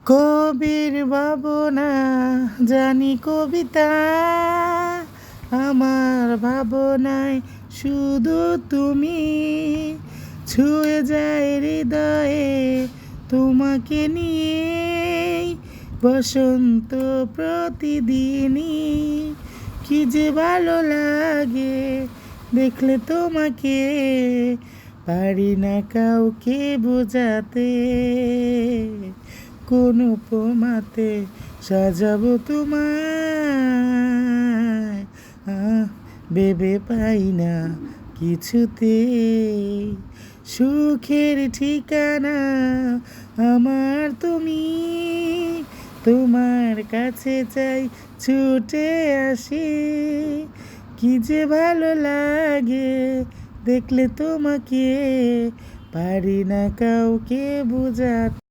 কবির ভাবনা জানি কবিতা, আমার ভাবনায় শুধু তুমি। ছুঁয়ে যায় হৃদয়ে তোমাকে নিয়ে, বসন্ত প্রতিদিনই। কি যে ভালো লাগে দেখলে তোমাকে, পারি না কাউকে বোঝাতে। কোন উপমাতে সাজাবো তোমায়, ভেবে পাই না কিছুতে। সুখের ঠিকানা আমার তুমি, তোমার কাছে চাই ছুটে আসি। কি যে ভালো লাগে দেখলে তোমাকে, পারি না কাউকে বোঝাতে।